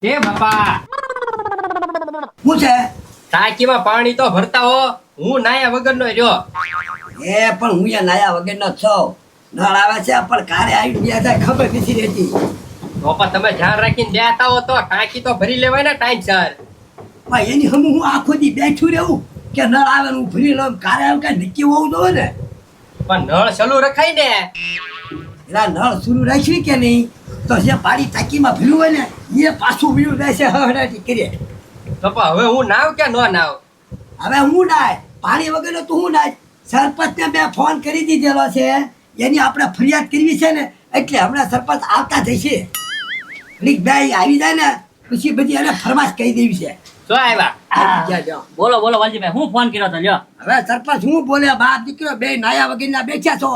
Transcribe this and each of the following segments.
એ બાપા શું છે? ટાંકીમાં પાણી તો ભરતા હો. હું નાયા વગરનો રહ્યો. પણ હું યા નાયા વગરનો જ છું. નળ આવે છે પણ કારે આવી ગયા છે ખબર નથી રહેતી. તો પણ તમે ધ્યાન રાખીને દેતા હો તો ટાંકી તો ભરી લેવાય ને ટાઈમ સર. પણ એની હમું હું આખો દી બેઠું રહેવું કે નળ આવે ને હું ભરી લઉં કારે આવે કઈ નક્કી હોવું જોઈએ ને. પણ નળ ચાલુ રખાય ને. એના નળ શરૂ રાખ્યું કે નહીં તો જે પાણી ટાંકીમાં ભર્યું હોય ને એ પાછું વીણું રહેશે હળહળાટી કરીએ. તો પણ હવે હું નાવ કે ન નાવ? હવે હું નાય પાણી વગરનો તો હું નાય. સરપંચને મેં ફોન કરી દીધેલો છે. એની આપણે ફરિયાદ કરવી છે ને એટલે હમણાં સરપંચ આવતા જશે. ઘડીક બે આવી જાય ને પછી બધી એને ફરમાશ કહી દેવી છે. તો આવ્યા. જ્યાં જાઓ. બોલો બોલો વાલજીભાઈ હું ફોન કર્યો તો લ્યો. હવે સરપંચ હું બોલે બાપ દીકરો બે નાયા વગરના બેઠા છો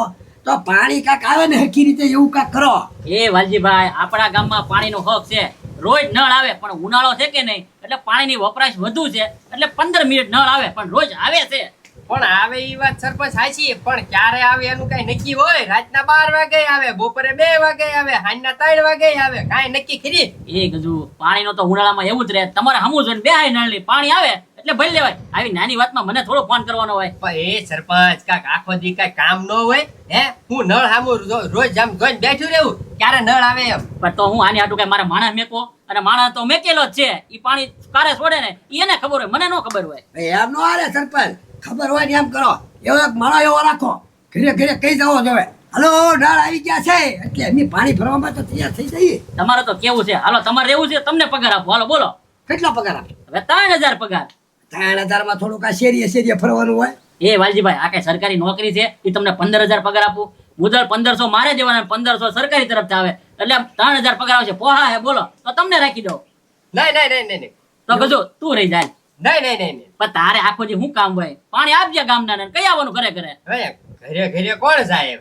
તો પાણી કાંક આવે ને હરખી રીતે એવું કાંક કરો. એ વાલજીભાઈ આપણા ગામમાં પાણીનો હક છે. રોજ નળ આવે પણ ઉનાળો છે કે નહીં એટલે પાણીની વપરાશ વધુ છે એટલે 15 મિનિટ નળ આવે પણ રોજ આવે છે. પણ આવે એ વાત સરપંચ સાચી, પણ ક્યારે આવે એનું કઈ નક્કી હોય? રાતના 12 વાગે આવે, બપોરે 2 વાગે આવે, સાંજના 3 વાગે આવે, કાંઈ નક્કી ખરી? એ ગજુ પાણીનો તો ઉનાળામાં એવું જ રહે. તમારે હમું જોઈને બે નળની પાણી આવે એટલે ભરી લેવાય. આવી નાની વાતમાં મને થોડો ફોન કરવાનો હોય. પણ એ સરપંચ કાક આખો દી કઈ કામ ન હોય હે? હું નળ સામું રોજ જામ જોઈને બેઠું રહેવું ક્યારે નળ આવે એમ? પણ તો હું આની હાટું કઈ મારા માણસ મેકો અને માણસ તો મેકેલો જ છે. ઈ પાણી કારે છોડે ને એને ખબર હોય, મને ન ખબર હોય. એમ નો હાલે સરપંચ. ખબર હોય ને એમ કરો. એવો એક માણસ એવો રાખો ઘરે ઘરે કહી જવો જોઈએ હલો નળ આવી ગયા છે એટલે એમની પાણી ભરવામાં તો તૈયાર થઈ જઈએ. તમારે તો કેવું છે? હાલો તમારે રહેવું છે તમને પગાર આપો. હાલો બોલો. કેટલો પગાર આપે? હવે 3000 પગાર. 3000 માં થોડુંક આ શેરીએ શેરીએ ફરવાનું હોય. એ વાલજીભાઈ આ કઈ સરકારી નોકરી છે? એ તમને 15000 પગાર આપું. મુદલ 1500 મારે દેવાના, 1500 સરકારી તરફથી આવે એટલે 3000 પગાર આવશે. પોહા હે બોલો તો તમને રાખી દો. નહીં નહીં નહીં નહીં તો ગજો તું રહી જાય. નહીં નહીં નહીં નહીં. પણ તારે આખો દી શું કામ હોય? પાણી આપજે ગામના ને કઈ આવવાનું ઘરે ઘરે. હવે ઘરે ઘરે કોણ જાય?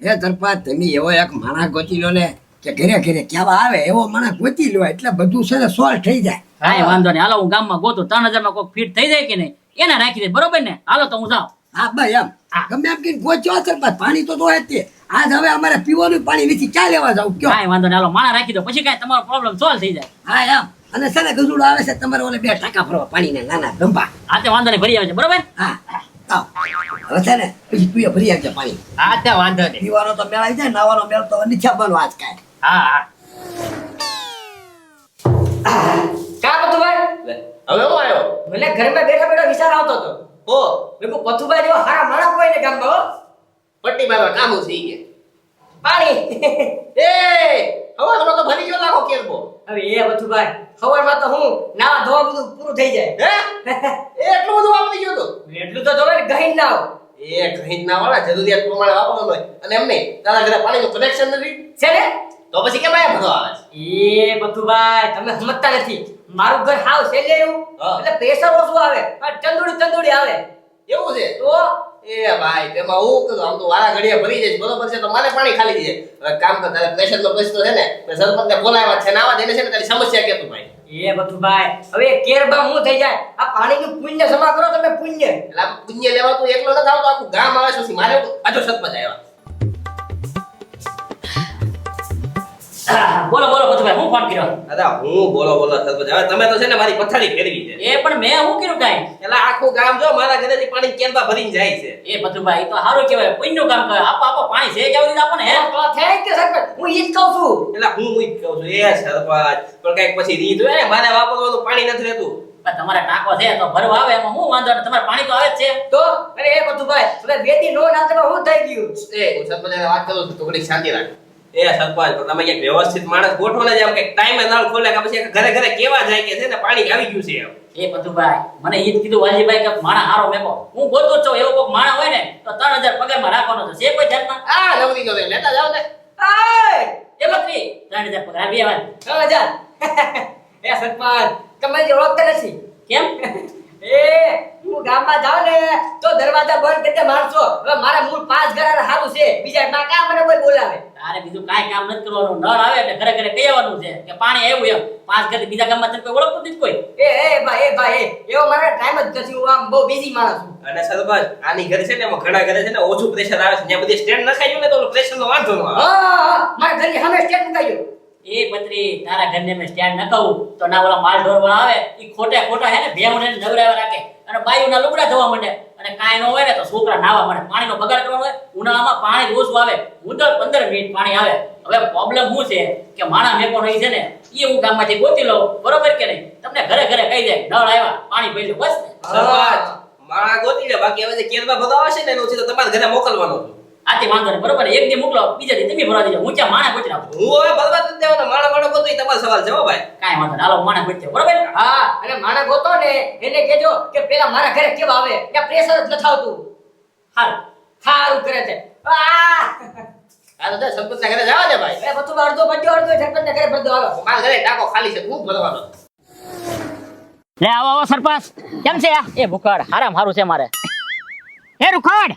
એ સરપંચ તમે એવો એક માણસ ગોતી લો ને કે ઘરે ઘરે કેવા આવે એવો માણસ ગોતી લો એટલે બધું છે ને સોલ્વ થઈ જાય. હા વાંધો નહીં. હાલો હું ગામમાં ગોતું 3000 માં કોઈ ફીટ થઈ જાય કે નહીં એને રાખી દે. બરોબર ને? હાલો તો હું જાઉં. હા ભાઈ એમ ગમે એમ કઈ ગોચ્યો સરપંચ પાણી તો હોય જ તે. આજ હવે અમારે પીવાનું પાણી નથી ક્યાં લેવા જાવ કયો? કાંઈ વાંધો નહીં. હાલો માણા રાખી દો પછી કાંઈ તમારો પ્રોબ્લેમ સોલ્વ થઈ જાય. હા એમ અને છે ને ગજુડો આવે છે તમારે ઓલે 2 ટાંકા ભરવા પાણીના નાના ગંભા. હા તે વાંધો નહીં ભરી આવે છે. બરોબર. હા આવ. હવે છે ને પછી તું એ ભરી આવજે પાણી. હા ત્યાં વાંધો નહીં. પીવાનો તો મેળ આવી જાય નાવાનો મેળ તો નથી આપવાનો આજ કાંઈ. હા હા. કા પથુભાઈ? હવે હું આવ્યો. મને ઘરમાં બેઠા બેઠા વિચાર આવતો હતો. ઓ મેં કહ્યું પથુભાઈ જેવા હારા માણસ કોઈ ને ગામમાં હો. પટ્ટી મારવા કામ થઈ ગયા. પાણી એ હવે તો ભરી ગયો લાખો કેરબો. હવે એ પથુભાઈ સવારમાં તો હું નાવા ધોવા બધું પૂરું થઈ જાય. હે એ એટલું બધું વાપરી ગયો તો? એટલું તો જોવે ને ગહીન નાવ. એ ઘણી ના વાળા જરૂરિયાત પ્રમાણે વાપરવાનું હોય. અને એમ નહીં તારા ઘરે પાણીનું કનેક્શન નથી છે ને? તો પછી કેમ આયા ભરવા આવે છે? એ પથુભાઈ તમે સમજતા નથી. મારું ઘર હાવ સેલેરું હા. એટલે પ્રેશર ઓછું આવે અને ચંદુડી આવે. એવું છે? તો એ ભાઈ તેમાં હું કરું આમ તો વારા ઘડિયા ભરી જાય બરોબર છે તો મારે પાણી ખાલી દે. હવે કામ કર તારે પ્રેશર નો પ્રશ્ન છે ને મેં સરપંચને બોલાવ્યા છે ને આવા દેને છે ને તારી સમસ્યા કે તું ભાઈ. એ પથુભાઈ હવે કેરબા હું થઈ જાય આ પાણીનું પુણ્ય જમા કરો તમે પુણ્ય. એટલે આમ પુણ્ય લેવા તું એકલો ન થાવ તો આખું ગામ આવે છે મારે પાછો સરપંચ આવ્યા. બોલો બોલો પથુભાઈ હું ફોન કર્યો. અરે હું બોલો સરપંચ હવે તમે તો છે ને મારી પથારી ફેરવી છે. એ પણ મેં હું કર્યું કાંઈ? એટલે આખું ગામ જો મારા ઘરેથી પાણી કેરબા ભરીને જાય છે. એ પથુભાઈ તો સારું કહેવાય. પુણ્યનું કામ કરે. આપો આપો પાણી છે કેવું રીતે આપો ને હે. તો થેન્ક યુ સરપંચ હું ઈ જ કહું છું. એટલે હું ઈ જ કહું છું એ સરપંચ પણ કઈક પછી રીત હોય ને મારે વાપરવાનું પાણી નથી રહેતું. પણ તમારે ટાંકો છે તો ભરવા આવે એમાં હું વાંધો નહીં. તમારે પાણી તો આવે જ છે. તો અરે એ પથુભાઈ તમે બેટી નો નાતમાં હું થઈ ગયું. એ હું સરપંચને વાત કરું છું તો ઘડીક શાંતિ રાખ. એ સરપંચ તો તમે ક્યાંક વ્યવસ્થિત માણસ ગોઠવો ને જેમ કે ટાઈમે નળ ખોલે કે પછી ઘરે ઘરે કેવા જાય કે છે ને પાણી આવી ગયું છે એમ. એ પથુભાઈ મને ઈ જ કીધું વાલજીભાઈ કે માણા હારો મેકો. હું ગોતું જ છું એવો કોઈક માણા હોય ને તો 3000 પગારમાં રાખવાનો છે. કોઈ ધ્યાનમાં આ નવરી ગયો લેતા જાવ ને. આય એ બકરી 3000 પગાર આવી આવે. ચાલો જા. એ સરપંચ તમે જે ઓળખતા નથી. કેમ? એ હું ગામમાં જાઉં ને તો દરવાજા બંધ કરી દે માણસો. હવે મારા મૂળ 5 ઘરાના હારું છે બીજા માં કામ મને કોઈ બોલાવે. તારે બીજું કાંઈ કામ નથી કરવાનું. નળ આવે એટલે ઘરે ઘરે કહી આવવાનું છે કે પાણી આવ્યું એમ. 5 ઘરે બીજા ગામમાં તને કોઈ ઓળખતું નથી કોઈ. એ ભાઈ એવો મારે ટાઈમ જ નથી. હું આમ બહુ બિઝી માણસ છું. અને સરપંચ આની ઘરે છે ને એમાં ઘણા ઘરે છે ને ઓછું પ્રેશર આવે છે જ્યાં બધી સ્ટેન્ડ નખાયું ને તો પ્રેશર નો વાંધો ન આવે. હા મારા ઘરની સામે સ્ટેટ મુકાઈ ગયો. એ પત્રી તારા ઘરને મેં સ્ટેન્ડ ન કહું તો ના ઓલા માલ ઢોર વાળા આવે ઈ ખોટે ખોટા હે ને ભેવને નવરાવા રાખે અને બાયુના લુગડા ધોવા માંડે અને કાંઈ ન હોય ને તો છોકરા નાવા માંડે પાણીનો બગાડ કરવાનો હોય ઉનાળામાં પાણી ઓછું આવે મુદ્દલ 15 મિનિટ પાણી આવે હવે પ્રોબ્લેમ શું છે કે માણા મેકો રહી છે ને ઈ હું ગામમાંથી ગોતી લઉં બરોબર કે નહીં તમને ઘરે ઘરે કહી દે નળ આવ્યા પાણી ભર્યું બસ ને સરપંચ મારા ગોતી લે બાકી હવે જે કેરબા ભગાવા છે ને એનું છે તો તમારે ઘરે મોકલવાનો છું આથી વાંધો નહીં બરોબર એક દી મોકલો બીજા દી તમે ભરવા દેજો હું ચા માણા ગોતી રાખું હું હવે બરબાદ નથી દેવાનો મારા ગોતો ઈ તમારો સવાલ છે હો ભાઈ કાંઈ વાંધો નહીં હાલો માણા ગોતી બરોબર હા અને માણા ગોતો ને એને કહેજો કે પેલા મારા ઘરે કેવા આવે ત્યાં પ્રેશર જ નથી આવતું હાલ સારું કરે છે આ તો સરપંચના ઘરે જવા દે ભાઈ એ બધું અડધો બચ્યો અડધો સરપંચના ઘરે ભરતો આવે મારા ઘરે ટાંકો ખાલી છે ખૂબ ભરવાનો લે આવો આવો સરપંચ કેમ છે એ ભૂખડ હારામ હારું છે મારે હે રૂખડ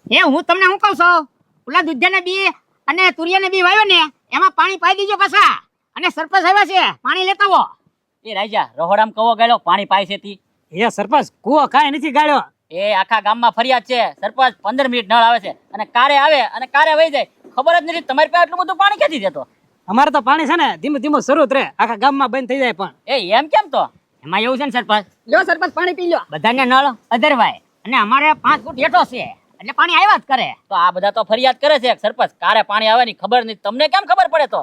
એ હું તમને શું કહું છું ઓલા દૂધિયાના બી અને તુરિયાના બી વાવ્યો ને એમાં પાણી પાઈ દીજો પાછા અને સરપંચ આવ્યા છે પાણી લેતા આવો એ રાજા રોહડામ કવો ગયેલો પાણી પાય છે તી એ સરપંચ કુવો કાંઈ નથી ગાળ્યો એ આખા ગામમાં ફરિયાદ છે સરપંચ 15 મિનિટ નળ આવે છે અને કારે આવે અને કારે વહી જાય ખબર જ નથી તમારી પાસે આટલું બધું પાણી ક્યાંથી દેતો અમારે તો પાણી છે ને ધીમું ધીમું શરૂ જ રહે આખા ગામમાં બંધ થઈ જાય પણ એ એમ કેમ તો એમાં એવું છે ને સરપંચ લ્યો સરપંચ પાણી પી લ્યો બધાને નળ અધરવાય અને અમારે 5 ફૂટ હેઠો છે એટલે પાણી આવ્યા જ કરે તો આ બધા તો ફરિયાદ કરે છે સરપંચ કારે પાણી આવે ની ખબર નહીં તમને કેમ ખબર પડે તો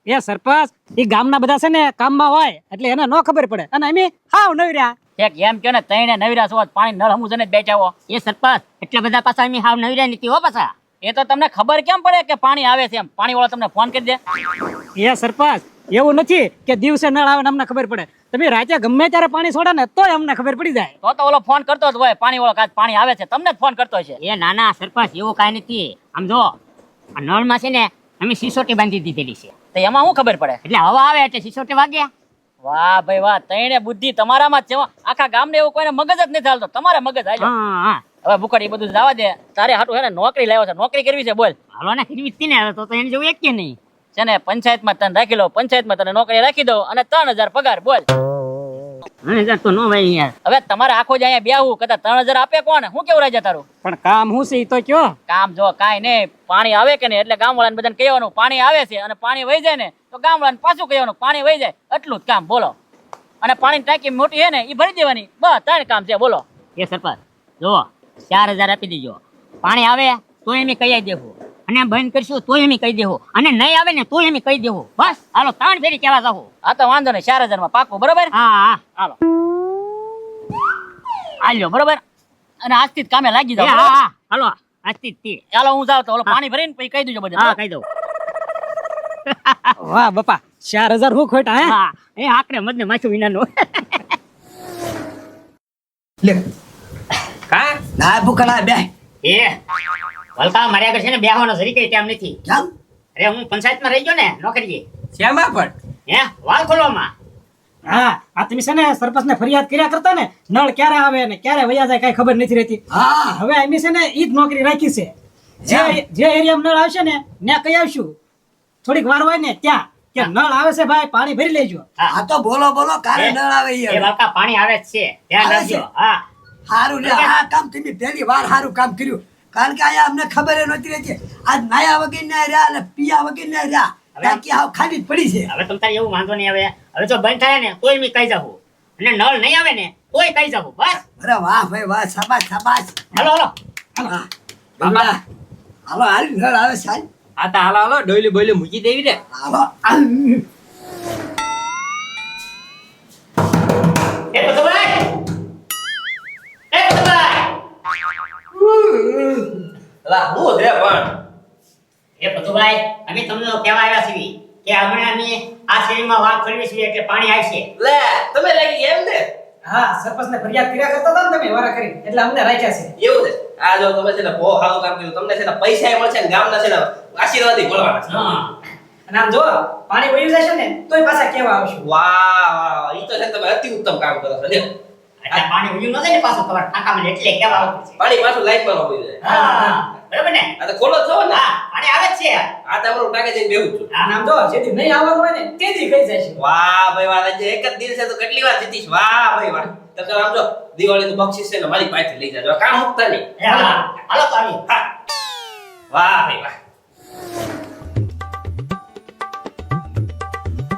એ સરપંચ એ ગામના બધા છે ને કામમાં હોય એટલે એને ન ખબર પડે અને અમે હાવ નવર્યા એક એમ કયો ને તઈને નવીરા છો પાણી નળ હમું જને બેચાવો એ સરપંચ એટલા બધા પાછા અમે હાવ નવર્યા નથી હો પાછા એ તો તમને ખબર કેમ પડે કે પાણી આવે છે એમ પાણી વાળો તમને ફોન કરી દે એ સરપંચ એવું નથી કે દિવસે નળ આવે ને અમને ખબર પડે તમે રાતે ગમે ત્યારે પાણી છોડે ને તોય અમને ખબર પડી જાય તો ઓલો ફોન કરતો જ હોય પાણી વાળો કાચ પાણી આવે છે તમને જ ફોન કરતો છે એ નાના સરપંચ એવું કાંઈ નથી આમ જો આ નળમાં છે ને અમે સિસોટી બાંધી દીધેલી છે તો એમાં શું ખબર પડે એટલે હવા આવે એટલે સિસોટી વાગ્યા વાહ ભાઈ વાહ તઈને બુદ્ધિ તમારામાં જ છે હો. આખા ગામને એવું કોઈને મગજ જ નથી ચાલતો તમારે મગજ હાલ્યો હા હા હવે બુકડ એ બધું જવા દે તારે હાટું હે ને નોકરી લાવ્યો છે નોકરી કરવી છે બોલ હાલો ને ખરીદી જ ને તો એને જેવું એક કે નહીં છે ને પંચાયતમાં તને રાખી લો પંચાયતમાં તને નોકરી રાખી દો અને 3000 પગાર બોલ 3000 તો નો ભાઈ યાર હવે તમારે આખો જ અહીંયા બેહવું કદાચ 3000 આપે કોણ શું કેવું રાજા તારું પણ કામ હું છે ઈ તો કયો કામ જો કાંઈ નહીં પાણી આવે કે નહીં એટલે ગામવાળાને બધાને કહેવાનું પાણી આવે છે અને પાણી વહી જાય ને તો ગામવાળાને પાછું કહેવાનું પાણી વહી જાય એટલું જ કામ બોલો અને પાણી ટાંકી મોટી છે ને એ ભરી દેવાની બસ 3 કામ છે બોલો એ સરપંચ જો 4000 આપી દીજો પાણી આવે તો એમ કહી દેવું અને બંધ કરશું તો એમ કહી દેવું અને નહીં આવે ને તો એમ કહી દેવું બસ હાલો 3 ફેરી કેવા જાવ આ તો વાંધો નહીં 4000 માં પાકું બરોબર હા હા હાલો આલ્યો બરોબર અને આજથી જ કામે લાગી જાવ હા હા હાલો આજથી જ થી ચાલો હું જાઉં તો ઓલો પાણી ભરીને પછી કહી દેજો બધું હા કહી દઉં વાહ બાપા 4000 હું ખોટા હે હા એ આકડે મદને માછું વિનાનું લે કા ના ભૂખડા બે એ વલકા મારી આગળ છે ને બેહવાનો જરી કઈ ટાઈમ નથી કેમ અરે હું પંચાયતમાં રહી ગયો ને નોકરીએ શ્યામા પણ હે વાલ ખોલવામાં હા આ તમે છે ને સરપંચને ફરિયાદ કર્યા કરતા ને નળ ક્યારે આવે ને ક્યારે વયા જાય કઈ ખબર નથી રહેતી હા હવે અમે છે ને ઈ જ નોકરી રાખી છે જે એરિયામાં નળ આવશે ને ત્યાં કઈ આવશું થોડીક વાર હોય ને ત્યાં કે નળ આવે છે ભાઈ પાણી ભરી લેજો આ તો બોલો બોલો કારે નળ આવે યાર વાલકા પાણી આવે જ છે ધ્યાન આવે રાખજો છે? હા હારું લે આ કામ તમે પહેલી વાર હારું કામ કર્યું કારણ કે આયા અમને ખબર ય નહોતી રહેતી આજ નાયા વગર ના રહ્યા અને પિયા વગર ના રહ્યા ટાંકી હાવ ખાલી જ પડી છે હવે તમ તારે એવું વાંધો નહીં આવે હવે જો બંધ થાય ને તોય મેં કહી જાઉં અને નળ નહીં આવે ને તોય કહી જાઉં બસ અરે વાહ ભાઈ વાહ શાબાશ શાબાશ હાલો હાલો હા બાબા હાલો હાલ નળ આવે છે હાલ. આ તો હાલો હાલો ડોયલી બોયલી મૂકી દેવી ને હાલો હાલ. એ પતુભાઈ એ પતુભાઈ અલા હું દે પણ એ પતુભાઈ અમે તમને કહેવા આવ્યા છીએ કે હમણાં અમે આ શેરીમાં વાઘ ફરવી છીએ એટલે પાણી આવશે લે તમે લાગી ગયા એમ ને હા સરપંચને ફરિયાદ કર્યા કરતા હતા ને તમે વારા કરી એટલે અમને રાખ્યા છે એવું છે આ જો તમે છે ને બહુ સારું કામ કર્યું તમને છે ને પૈસા એ મળશે ને ગામના છે ને આશીર્વાદ ય મળવાના છે હા અને આમ જો પાણી વહી જશે ને તોય પાછા કેવા આવશું વાહ વાહ ઈ તો છે ને તમે અતિ ઉત્તમ કામ કરો છો લ્યો એટલે પાણી ઉયું ન જાય ને પાછું તમારા ટાંકામાં એટલે કેવા આવતું છે પાણી પાછું લાઈટમાં ન હોય હા બરાબર ને આ તો ખોલો છો ને હા પાણી આવે જ છે આ તો અમારું ટાંકે જઈને બેહું છું અને આમ જો જેથી નહીં આવવાનું હોય ને તેથી કહી જાય છે વાહ ભાઈ વાહ આજે એક જ દિવસે તો કેટલી વાર જીતીશ વાહ ભાઈ વાહ તો ચાલો આમ જો દિવાળીનું બક્ષિસ છે ને મારી પાસેથી લઈ જાજો કામ મુકતા નહીં હા હાલો પાણી હા વાહ ભાઈ વાહ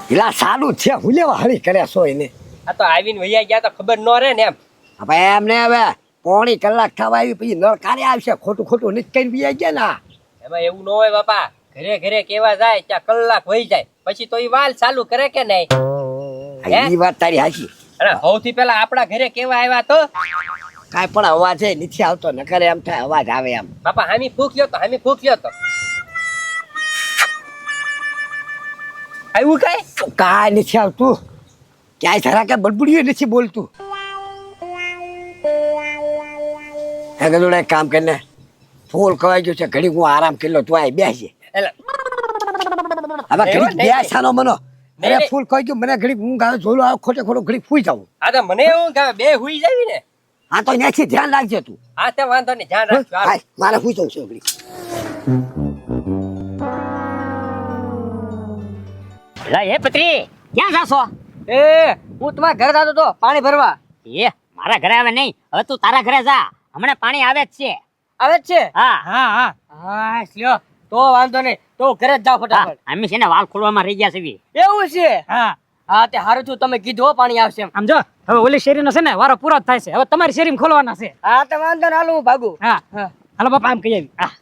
પેલા સારું છે હું લેવા હળી કરે છો એને આ તો આવીને વૈયા ગયા તો ખબર ન રહે ને એમ. હવે એમને હવે પોણી કલાક થવા આવી પછી નળ કારે આવશે ખોટું ખોટું નીચ કઈ બી ગયા ના એમાં એવું ન હોય બાપા. ઘરે ઘરે કેવા જાય ત્યાં કલાક વહી જાય પછી તો ઈ વાલ ચાલુ કરે કે નહીં? હે? એ વાત તારી હાચી અને સૌથી પહેલા આપણા ઘરે કેવા આવ્યા તો કાંઈ પણ અવાજ નથી આવતો નકર એમ થાય અવાજ આવે એમ બાપા હામી ફૂક્યો તો હામી ફૂક્યો તો આવ્યું કઈ કાંઈ નથી આવતું ક્યાંય થરા કે બડબડિયું નથી બોલતું હે ગજોડે એક કામ કરીને ફૂલ ખવાઈ ગયું છે ઘડી હું આરામ કરી લો તું આ બેસી એટલે હવે એવો ઘડી નહીં. બેસાનો મનો નહીં, અરે નહીં. ફૂલ ખવાઈ ગયું મને ઘડી હું ગાવે જોલો આવ ખોટે ખોટો ઘડી ફૂઈ જાઉં આ તો મને એવું કે બે હુઈ જાવી ને. આ તો ત્યાંથી ધ્યાન રાખજે તું હા તે વાંધો નહીં ધ્યાન રાખજો હાલો. હાય, મારે ફૂઈ જાઉં છે ઘડી લા એ પત્રી ક્યાં જાશો એ હું તમારા ઘરે જતો તો પાણી ભરવા. એ મારા ઘરે આવે નહીં હવે તું તારા ઘરે જા હમણાં પાણી આવે જ છે આવે જ છે? હા હા હા હા લ્યો તો વાંધો નહીં તો હું ઘરે જ જાઉં ફટાફટ. અમે છે ને વાલ ખોલવામાં રહી ગયા છે એવું છે? હા હા તે હારું થયું તમે કીધું હો પાણી આવશે એમ. આમ જો હવે ઓલી શેરીનો છે ને વારો પૂરો જ થાય છે હવે તમારી શેરીમાં ખોલવાના છે હા તો વાંધો નહીં હાલો હું ભાગું. હા હા હાલો બાપા આમ કહી આવી હા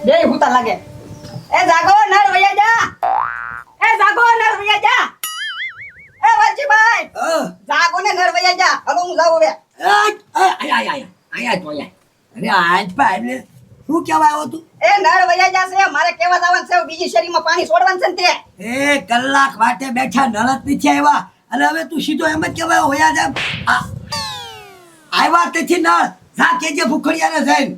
બે ભૂતા લાગે એ જાગો નર વૈયા જા એ જાગો નર વૈયા જા એ વરજીભાઈ જાગો ને નર વૈયા જા હલો હું જાઉં હવે શું કહેવાય આવ્યો તું એ નર વૈયા જા છે મારે કેવા જવાનું છે બીજી શેરીમાં પાણી છોડવાનું છે ને તે એ કલાક વાટે બેઠા નળ જ નથી આવ્યા અને હવે તું સીધો એમ જ કહેવાય હોયા જા આવ્યા તેથી નળ જા કેજે ભૂખડિયાને જઈને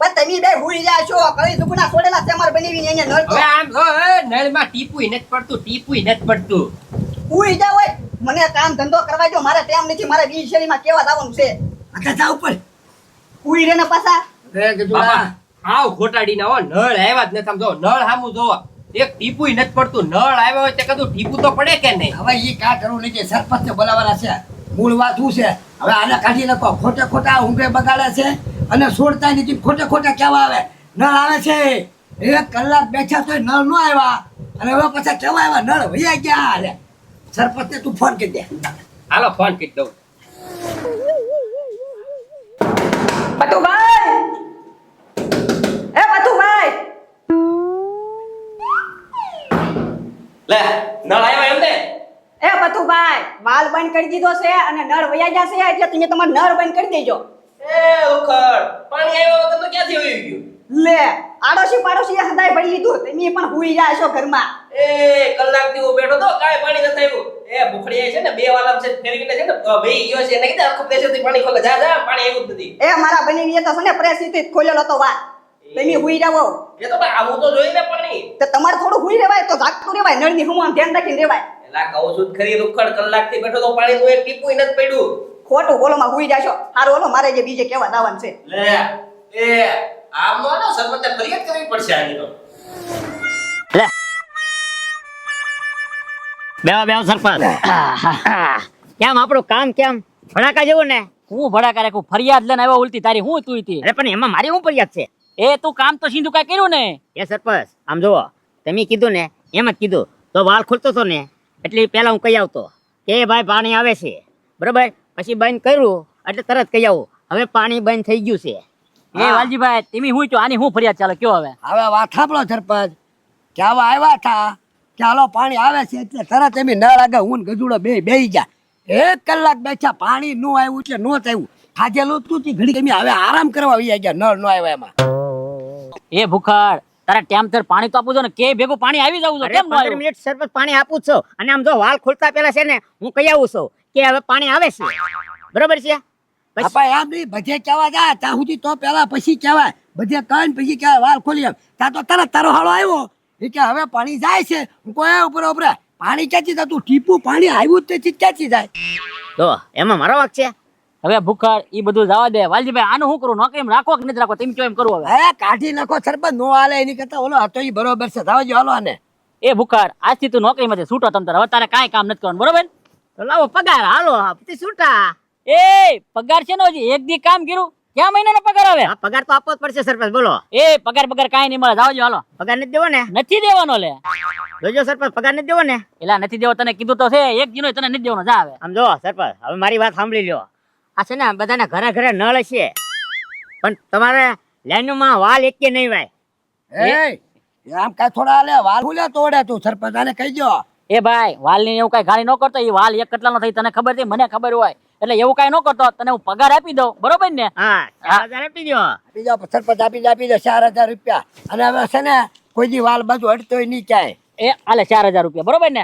પણ તમે બે ભૂલી જાય છો કઈ દુખના છોડેલા છે મારે બનાવીને અહીંયા નળ તો હવે આમ જો નળમાં ટીપુય નથી પડતું ટીપુય નથી પડતું. ભૂલી જાવ હોય મને કામ ધંધો કરવા જો મારે ટાઈમ નથી મારે બીજી શેરીમાં કેવા જવાનું છે આખા જા ઉપર ભૂલી રે ને પાછા બાપા હાવ ખોટાડી ના હો નળ આવ્યા જ નથી. આમ જો નળ સામું જોવો એક ટીપુય નથી પડતું. નળ આવ્યો હોય તે કદું ટીપું તો પડે કે નહીં? હવે ઈ કા કરવું નહીં સરપંચને બોલાવવાના છે મૂળ વાત શું છે હવે આને કાઢી નાખો ખોટે ખોટા ઊંઘે બગાડે છે અને છોડતા નથી ખોટે ખોટા કેવા આવે નળ આવે છે 1 કલાક બેઠા તોય નળ ન આવ્યા અને હવે પાછા કેવા આવ્યા નળ વૈયા ગયા હાલે સરપંચને તું ફોન કરી દે હાલો ફોન કરી દઉં. પતુભાઈ એ પતુભાઈ લે નળ આવ્યો એમ ને એ પતુભાઈ વાલ બંધ કરી દીધો છે અને નળ વયા જશે એટલે તમે તમારો નળ બંધ કરી દેજો એ ઉખડ પાણી આવ્યો વગર તો ક્યાંથી વહી ગયું લે આડોશી પાડોશી હદાય ભરી લીધું તમે પણ હુઈ જાય છો ઘરમાં એ કલાક થી હું બેઠો તો કાંઈ પાણી નથી આવ્યું એ ભૂખડી છે ને બે વાલામ છે ફેરવીને છે ને બેહી ગયો છે એને કીધું આખું પ્રેશર થી પાણી ખોલે જા જા પાણી આવ્યું જ નથી એ મારા બની તો છે ને પ્રેસથી ખોલેલો તો વાત તમે હુઈ જાવો એ તો ભાઈ આવું તો જોઈ ને પાણી તો તમારે થોડું હુઈ રહેવાય તો જાગતું રહેવાય નળની હમ ધ્યાન રાખીને રહેવાય એલા કહું છું જ ખરી ઉખડ કલાક થી બેઠો તો પાણી નું એક ટીપું નથી પડ્યું ખોટું બોલો માં હુઈ જાશો હારું ઓલો મારે જે બીજે કેવા દાવાનું છે લે એ આમ નો ને સરપંચને ફરિયાદ કરવી પડશે આની તો લે બેવા બેવા સરપંચ કેમ આપણું કામ કેમ ભડાકા જેવું ને હું ભડાકા રે ફરિયાદ લઈને આવ્યો ઉલટી તારી હું તું તી અરે પણ એમાં મારી શું ફરિયાદ છે એ તું કામ તો સીધું કાંઈ કર્યું ને એ સરપંચ આમ જુઓ તમે કીધું ને એમ જ કીધું તો વાલ ખોલતો હતો ને એટલે પહેલા હું કહી આવતો કે ભાઈ પાણી આવે છે બરોબર પછી બંધ કર્યું એટલે તરત કહી આવું હવે પાણી બંધ થઈ ગયું છે એ વાલજીભાઈ તમે હું છો આની હું ફરિયાદ ચાલે કયો હવે હવે વાત સાંભળો સરપંચ કે આવા આવ્યા હતા કે હાલો પાણી આવે છે એટલે તરત એમ નળ આગળ હું ને ગજુડો બેહી ગયા 1 કલાક બેઠા પાણી નું આવ્યું એટલે નો થયું ખાજેલું તું તી ઘડી એમ હવે આરામ કરવા વહી ગયા નળ નો આવ્યા એમાં એ ભૂખડ તારા ટેમતર પાણી તો આપું છો ને કે ભેગું પાણી આવી જવું છે અરે કેમ નો 15 આવ્યું? મિનિટ સરપંચ પાણી આપું જ છું અને આમ જો વાલ ખોલતા પહેલા છે ને હું કહી આવું છું કે હવે પાણી આવે છે બરોબર છે પછી આપા એમ નહીં બધે કહેવા જાય ત્યાં સુધી તો પેલા પછી કહેવાય બધે કહીને પછી કહેવાય વાલ ખોલી એમ ત્યાં તો તરત તારો હાળો આવ્યો એ કે હવે પાણી જાય છે હું કોઈ ઉપર ઉપર પાણી ક્યાંથી થતું ટીપું પાણી આવ્યું જ નથી ક્યાંથી જાય તો એમાં મારો વાક છે હવે ભૂખડ ઈ બધું જવા દે વાલજીભાઈ આનું શું કરું નોકરી રાખો કે નથી રાખો તેમ કેમ કરું હવે હવે કાઢી નાખો સરપંચ નો હાલે એની કરતા ઓલો હતો ઈ બરોબર છે થાવજો હાલો આને એ ભૂખડ આજથી તું નોકરીમાંથી છૂટો તમ તારે હવે તારે કાંઈ કામ નથી કરવાનું બરોબર તો લાવો પગાર હાલો પછી છૂટા એ પગાર છે ને હજી એક દી કામ કર્યું ક્યાં મહિનાનો પગાર આવે આ પગાર તો આપવો જ પડશે સરપંચ બોલો. એ પગાર કાંઈ નહીં મળે જાવજો હાલો પગાર નથી દેવો ને? નથી દેવાનો લે જોજો સરપંચ પગાર નથી દેવો ને? એલા નથી દેવો તને કીધું તો છે એક જીનો તને નથી દેવાનો જા આવે આમ જો સરપંચ હવે મારી વાત સાંભળી લ્યો. આ છે ને બધાના ઘરે ઘરે નળ હશે પણ તમારે લાઈનમાં વાલ એકે નહીં ભાઈ. આમ કાંઈ થોડા હાલે વાલ હું લે તોડે તું સરપંચ આને કહી દો. એ ભાઈ વાલ ની એવું કઈ ગાળી ન કરતો એ વાલ એક કેટલાનો થઈ તને ખબર છે મને ખબર હોય એટલે એવું કઈ ન કરતો તને હું પગાર આપી દઉં બરોબર ને હા 4000 આપી દો. આપી દો સરપંચ આપી દો 4000 રૂપિયા અને હવે છે ને કોઈ દી વાલ બાજુ હટતોય નહીં ક્યાંય. એ આલે 4000 રૂપિયા બરોબર ને